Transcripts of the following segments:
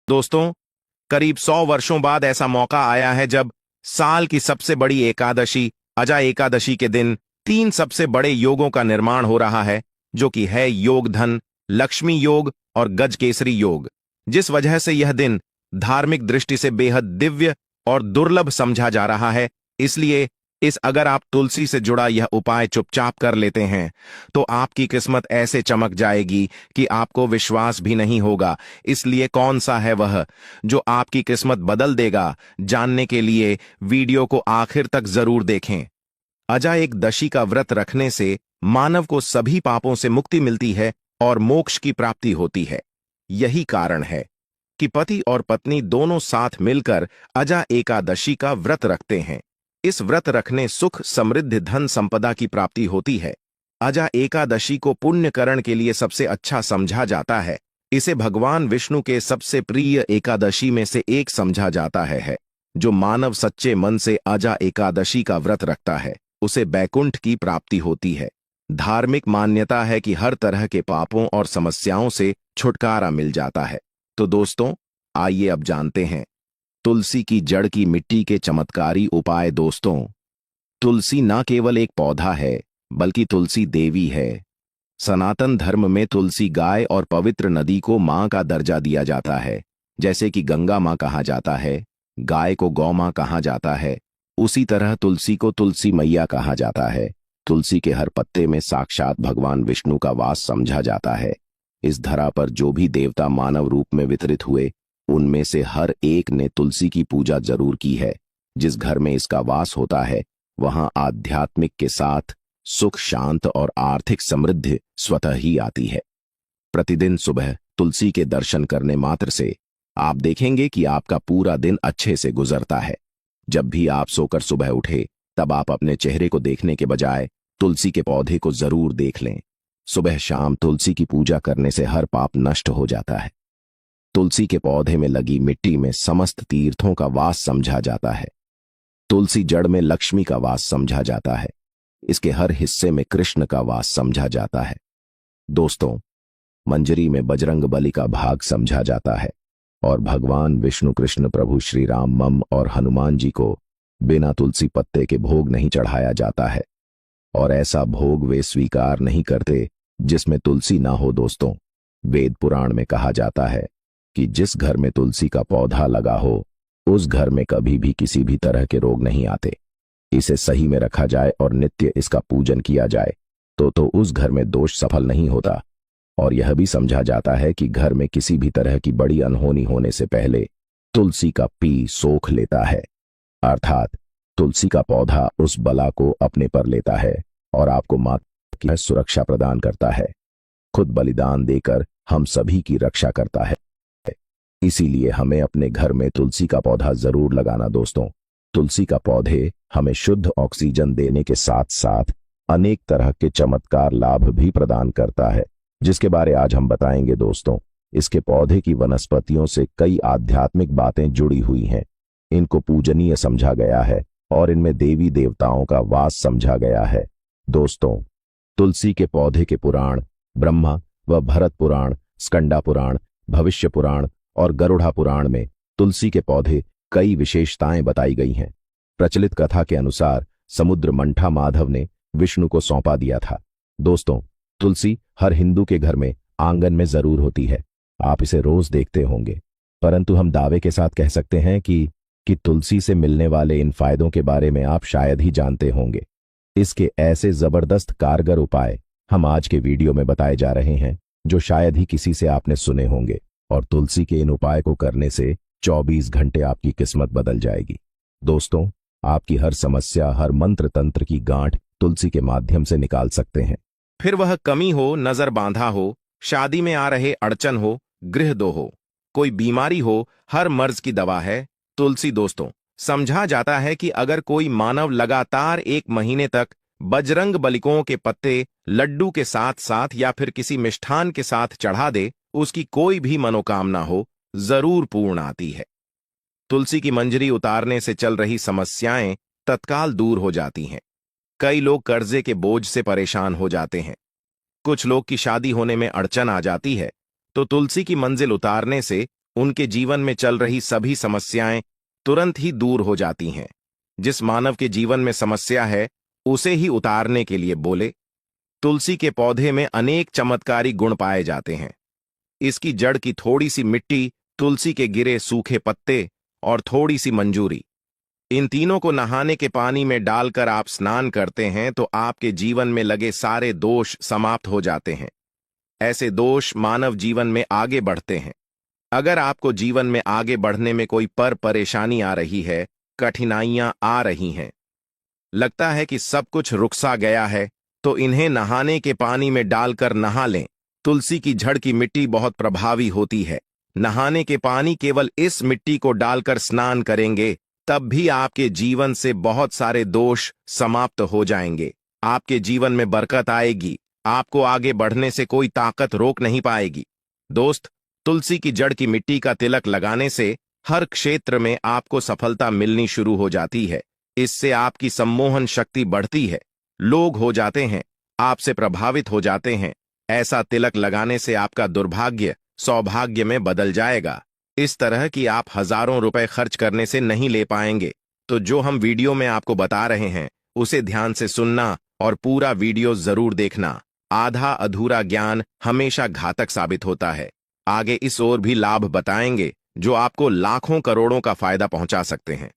दोस्तों, करीब 100 वर्षों बाद ऐसा मौका आया है जब साल की सबसे बड़ी एकादशी अजा एकादशी के दिन तीन सबसे बड़े योगों का निर्माण हो रहा है, जो कि है योग धन, लक्ष्मी योग और गजकेसरी योग। जिस वजह से यह दिन धार्मिक दृष्टि से बेहद दिव्य और दुर्लभ समझा जा रहा है। इसलिए अगर आप तुलसी से जुड़ा यह उपाय चुपचाप कर लेते हैं तो आपकी किस्मत ऐसे चमक जाएगी कि आपको विश्वास भी नहीं होगा। इसलिए कौन सा है वह जो आपकी किस्मत बदल देगा? जानने के लिए वीडियो को आखिर तक जरूर देखें। अजा एकदशी का व्रत रखने से मानव को सभी पापों से मुक्ति मिलती है और मोक्ष की प्राप्ति होती है। यही कारण है कि पति और पत्नी दोनों साथ मिलकर अजा एकादशी का व्रत रखते हैं। इस व्रत रखने सुख, समृद्धि, धन संपदा की प्राप्ति होती है। अजा एकादशी को पुण्यकरण के लिए सबसे अच्छा समझा जाता है। इसे भगवान विष्णु के सबसे प्रिय एकादशी में से एक समझा जाता है। जो मानव सच्चे मन से अजा एकादशी का व्रत रखता है उसे बैकुंठ की प्राप्ति होती है। धार्मिक मान्यता है कि हर तरह के पापों और समस्याओं से छुटकारा मिल जाता है। तो दोस्तों, आइए अब जानते हैं तुलसी की जड़ की मिट्टी के चमत्कारी उपाय। दोस्तों, तुलसी न केवल एक पौधा है बल्कि तुलसी देवी है। सनातन धर्म में तुलसी गाय और पवित्र नदी को मां का दर्जा दिया जाता है। जैसे कि गंगा मां कहा जाता है, गाय को गौ मां कहा जाता है, उसी तरह तुलसी को तुलसी मैया कहा जाता है। तुलसी के हर पत्ते में साक्षात भगवान विष्णु का वास समझा जाता है। इस धरा पर जो भी देवता मानव रूप में वितरित हुए उनमें से हर एक ने तुलसी की पूजा जरूर की है। जिस घर में इसका वास होता है वहां आध्यात्मिक के साथ सुख, शांत और आर्थिक समृद्धि स्वतः ही आती है। प्रतिदिन सुबह तुलसी के दर्शन करने मात्र से आप देखेंगे कि आपका पूरा दिन अच्छे से गुजरता है। जब भी आप सोकर सुबह उठे तब आप अपने चेहरे को देखने के बजाय तुलसी के पौधे को जरूर देख लें। सुबह शाम तुलसी की पूजा करने से हर पाप नष्ट हो जाता है। तुलसी के पौधे में लगी मिट्टी में समस्त तीर्थों का वास समझा जाता है। तुलसी जड़ में लक्ष्मी का वास समझा जाता है। इसके हर हिस्से में कृष्ण का वास समझा जाता है। दोस्तों, मंजरी में बजरंग बली का भाग समझा जाता है और भगवान विष्णु, कृष्ण, प्रभु श्री राम, मम और हनुमान जी को बिना तुलसी पत्ते के भोग नहीं चढ़ाया जाता है और ऐसा भोग वे स्वीकार नहीं करते जिसमें तुलसी ना हो। दोस्तों, वेद पुराण में कहा जाता है कि जिस घर में तुलसी का पौधा लगा हो उस घर में कभी भी किसी भी तरह के रोग नहीं आते। इसे सही में रखा जाए और नित्य इसका पूजन किया जाए तो उस घर में दोष सफल नहीं होता। और यह भी समझा जाता है कि घर में किसी भी तरह की बड़ी अनहोनी होने से पहले तुलसी का पी सोख लेता है, अर्थात तुलसी का पौधा उस बला को अपने पर लेता है और आपको माता की सुरक्षा प्रदान करता है। खुद बलिदान देकर हम सभी की रक्षा करता है। इसीलिए हमें अपने घर में तुलसी का पौधा जरूर लगाना। दोस्तों, तुलसी का पौधे हमें शुद्ध ऑक्सीजन देने के साथ साथ अनेक तरह के चमत्कार लाभ भी प्रदान करता है, जिसके बारे आज हम बताएंगे। दोस्तों, इसके पौधे की वनस्पतियों से कई आध्यात्मिक बातें जुड़ी हुई हैं। इनको पूजनीय समझा गया है और इनमें देवी देवताओं का वास समझा गया है। दोस्तों, तुलसी के पौधे के पुराण ब्रह्मा व भरत पुराण, स्कंदा पुराण, भविष्य पुराण और गरुड़ा पुराण में तुलसी के पौधे कई विशेषताएं बताई गई हैं। प्रचलित कथा के अनुसार समुद्र मंठा माधव ने विष्णु को सौंपा दिया था। दोस्तों, तुलसी हर हिंदू के घर में आंगन में जरूर होती है। आप इसे रोज देखते होंगे, परंतु हम दावे के साथ कह सकते हैं कि तुलसी से मिलने वाले इन फायदों के बारे में आप शायद ही जानते होंगे। इसके ऐसे जबरदस्त कारगर उपाय हम आज के वीडियो में बताए जा रहे हैं जो शायद ही किसी से आपने सुने होंगे। और तुलसी के इन उपाय को करने से 24 घंटे आपकी किस्मत बदल जाएगी। दोस्तों, आपकी हर समस्या, हर मंत्र तंत्र की गांठ तुलसी के माध्यम से निकाल सकते हैं। फिर वह कमी हो, नजर बांधा हो, शादी में आ रहे अड़चन हो, गृह दो हो, कोई बीमारी हो, हर मर्ज की दवा है तुलसी। दोस्तों, समझा जाता है कि अगर कोई मानव लगातार 1 महीने तक बजरंग बलिकों के पत्ते लड्डू के साथ साथ या फिर किसी मिष्ठान के साथ चढ़ा दे, उसकी कोई भी मनोकामना हो जरूर पूर्ण आती है। तुलसी की मंजरी उतारने से चल रही समस्याएं तत्काल दूर हो जाती हैं। कई लोग कर्जे के बोझ से परेशान हो जाते हैं। कुछ लोग की शादी होने में अड़चन आ जाती है तो तुलसी की मंजिल उतारने से उनके जीवन में चल रही सभी समस्याएं तुरंत ही दूर हो जाती हैं। जिस मानव के जीवन में समस्या है उसे ही उतारने के लिए बोले। तुलसी के पौधे में अनेक चमत्कारी गुण पाए जाते हैं। इसकी जड़ की थोड़ी सी मिट्टी, तुलसी के गिरे सूखे पत्ते और थोड़ी सी मंजूरी, इन तीनों को नहाने के पानी में डालकर आप स्नान करते हैं तो आपके जीवन में लगे सारे दोष समाप्त हो जाते हैं। ऐसे दोष मानव जीवन में आगे बढ़ते हैं। अगर आपको जीवन में आगे बढ़ने में कोई परेशानी आ रही है, कठिनाइयां आ रही हैं, लगता है कि सब कुछ रुकसा गया है, तो इन्हें नहाने के पानी में डालकर नहा लें। तुलसी की जड़ की मिट्टी बहुत प्रभावी होती है। नहाने के पानी केवल इस मिट्टी को डालकर स्नान करेंगे तब भी आपके जीवन से बहुत सारे दोष समाप्त हो जाएंगे। आपके जीवन में बरकत आएगी। आपको आगे बढ़ने से कोई ताकत रोक नहीं पाएगी। दोस्त, तुलसी की जड़ की मिट्टी का तिलक लगाने से हर क्षेत्र में आपको सफलता मिलनी शुरू हो जाती है। इससे आपकी सम्मोहन शक्ति बढ़ती है। लोग हो जाते हैं, आपसे प्रभावित हो जाते हैं। ऐसा तिलक लगाने से आपका दुर्भाग्य सौभाग्य में बदल जाएगा। इस तरह की आप हजारों रुपए खर्च करने से नहीं ले पाएंगे। तो जो हम वीडियो में आपको बता रहे हैं उसे ध्यान से सुनना और पूरा वीडियो जरूर देखना। आधा अधूरा ज्ञान हमेशा घातक साबित होता है। आगे इस ओर भी लाभ बताएंगे जो आपको लाखों करोड़ों का फायदा पहुंचा सकते हैं।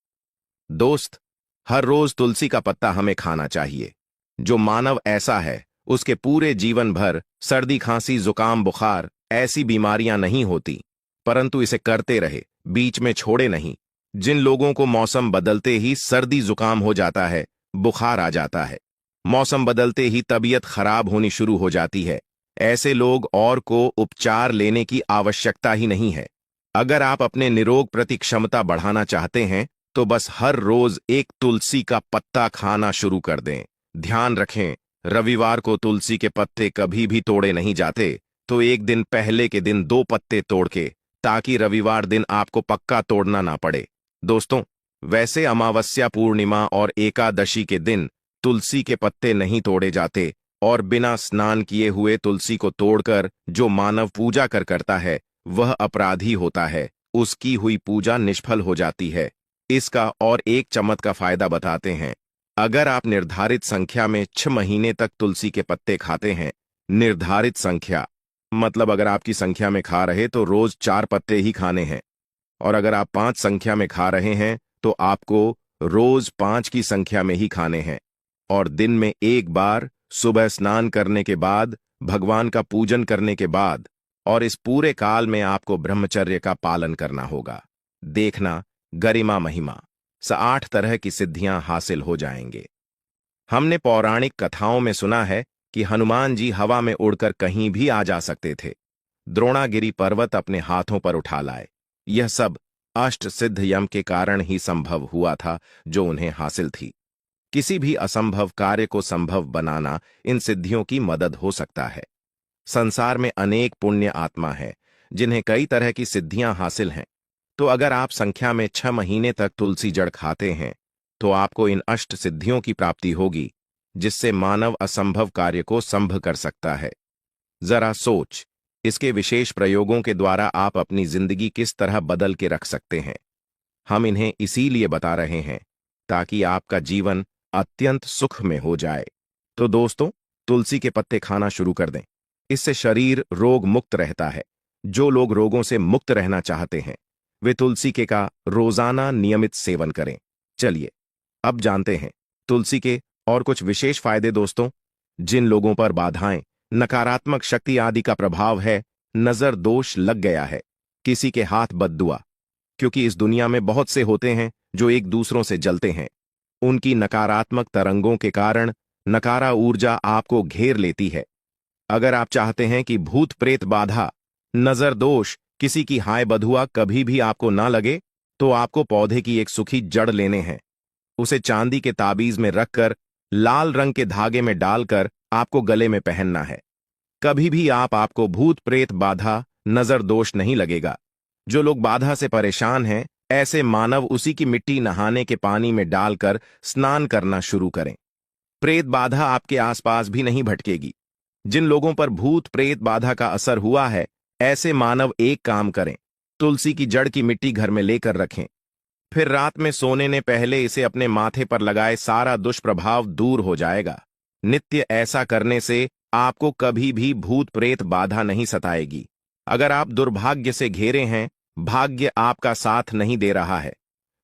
दोस्त, हर रोज तुलसी का पत्ता हमें खाना चाहिए। जो मानव ऐसा है उसके पूरे जीवन भर सर्दी, खांसी, जुकाम, बुखार ऐसी बीमारियां नहीं होती, परंतु इसे करते रहे, बीच में छोड़े नहीं। जिन लोगों को मौसम बदलते ही सर्दी जुकाम हो जाता है, बुखार आ जाता है, मौसम बदलते ही तबीयत खराब होनी शुरू हो जाती है, ऐसे लोग और को उपचार लेने की आवश्यकता ही नहीं है। अगर आप अपने निरोग प्रति क्षमता बढ़ाना चाहते हैं तो बस हर रोज एक तुलसी का पत्ता खाना शुरू कर दें। ध्यान रखें, रविवार को तुलसी के पत्ते कभी भी तोड़े नहीं जाते, तो एक दिन पहले के दिन 2 पत्ते तोड़ के, ताकि रविवार दिन आपको पक्का तोड़ना ना पड़े। दोस्तों, वैसे अमावस्या, पूर्णिमा और एकादशी के दिन तुलसी के पत्ते नहीं तोड़े जाते और बिना स्नान किए हुए तुलसी को तोड़कर जो मानव पूजा करता है वह अपराधी होता है। उसकी हुई पूजा निष्फल हो जाती है। इसका और एक चमक का फायदा बताते हैं। अगर आप निर्धारित संख्या में 6 महीने तक तुलसी के पत्ते खाते हैं, निर्धारित संख्या मतलब अगर आपकी संख्या में खा रहे तो रोज 4 पत्ते ही खाने हैं, और अगर आप 5 संख्या में खा रहे हैं तो आपको रोज 5 की संख्या में ही खाने हैं, और दिन में एक बार सुबह स्नान करने के बाद, भगवान का पूजन करने के बाद, और इस पूरे काल में आपको ब्रह्मचर्य का पालन करना होगा। देखना, गरिमा महिमा 8 तरह की सिद्धियां हासिल हो जाएंगे। हमने पौराणिक कथाओं में सुना है कि हनुमान जी हवा में उड़कर कहीं भी आ जा सकते थे। द्रोणागिरी पर्वत अपने हाथों पर उठा लाए। यह सब अष्ट सिद्ध यम के कारण ही संभव हुआ था जो उन्हें हासिल थी। किसी भी असंभव कार्य को संभव बनाना इन सिद्धियों की मदद हो सकता है। संसार में अनेक पुण्य आत्मा है जिन्हें कई तरह की सिद्धियां हासिल हैं। तो अगर आप संख्या में 6 महीने तक तुलसी जड़ खाते हैं तो आपको इन अष्ट सिद्धियों की प्राप्ति होगी, जिससे मानव असंभव कार्य को संभव कर सकता है। जरा सोच, इसके विशेष प्रयोगों के द्वारा आप अपनी जिंदगी किस तरह बदल के रख सकते हैं। हम इन्हें इसीलिए बता रहे हैं ताकि आपका जीवन अत्यंत सुख में हो जाए। तो दोस्तों, तुलसी के पत्ते खाना शुरू कर दें। इससे शरीर रोग मुक्त रहता है। जो लोग रोगों से मुक्त रहना चाहते हैं वे तुलसी के का रोजाना नियमित सेवन करें। चलिए अब जानते हैं तुलसी के और कुछ विशेष फायदे। दोस्तों, जिन लोगों पर बाधाएं, नकारात्मक शक्ति आदि का प्रभाव है, नजर दोष लग गया है, किसी के हाथ बद्दुआ, क्योंकि इस दुनिया में बहुत से होते हैं जो एक दूसरों से जलते हैं, उनकी नकारात्मक तरंगों के कारण नकारा ऊर्जा आपको घेर लेती है। अगर आप चाहते हैं कि भूत प्रेत बाधा, नजर दोष, किसी की हाय बधुआ कभी भी आपको ना लगे, तो आपको पौधे की एक सूखी जड़ लेने हैं। उसे चांदी के ताबीज में रखकर लाल रंग के धागे में डालकर आपको गले में पहनना है। कभी भी आपको भूत प्रेत बाधा, नजर दोष नहीं लगेगा। जो लोग बाधा से परेशान हैं, ऐसे मानव उसी की मिट्टी नहाने के पानी में डालकर स्नान करना शुरू करें। प्रेत बाधा आपके आसपास भी नहीं भटकेगी। जिन लोगों पर भूत प्रेत बाधा का असर हुआ है, ऐसे मानव एक काम करें, तुलसी की जड़ की मिट्टी घर में लेकर रखें। फिर रात में सोने ने पहले इसे अपने माथे पर लगाए, सारा दुष्प्रभाव दूर हो जाएगा। नित्य ऐसा करने से आपको कभी भी भूत प्रेत बाधा नहीं सताएगी। अगर आप दुर्भाग्य से घिरे हैं, भाग्य आपका साथ नहीं दे रहा है,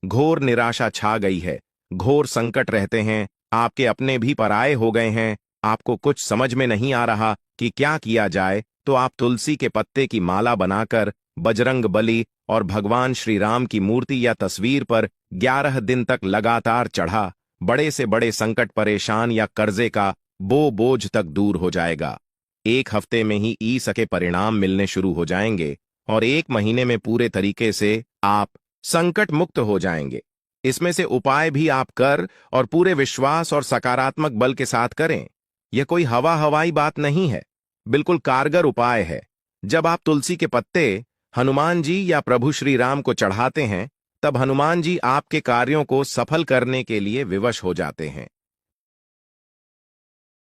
घोर निराशा छा गई है, घोर संकट रहते हैं, आपके अपने भी पराये हो गए हैं, आपको कुछ समझ में नहीं आ रहा कि क्या किया जाए, तो आप तुलसी के पत्ते की माला बनाकर बजरंग बली और भगवान श्री राम की मूर्ति या तस्वीर पर 11 दिन तक लगातार चढ़ा, बड़े से बड़े संकट, परेशान या कर्जे का बोझ तक दूर हो जाएगा। 1 हफ्ते में ही ई सके परिणाम मिलने शुरू हो जाएंगे और 1 महीने में पूरे तरीके से आप संकट मुक्त हो जाएंगे। इसमें से उपाय भी आप कर और पूरे विश्वास और सकारात्मक बल के साथ करें। यह कोई हवाई बात नहीं है, बिल्कुल कारगर उपाय है। जब आप तुलसी के पत्ते हनुमान जी या प्रभु श्री राम को चढ़ाते हैं, तब हनुमान जी आपके कार्यों को सफल करने के लिए विवश हो जाते हैं।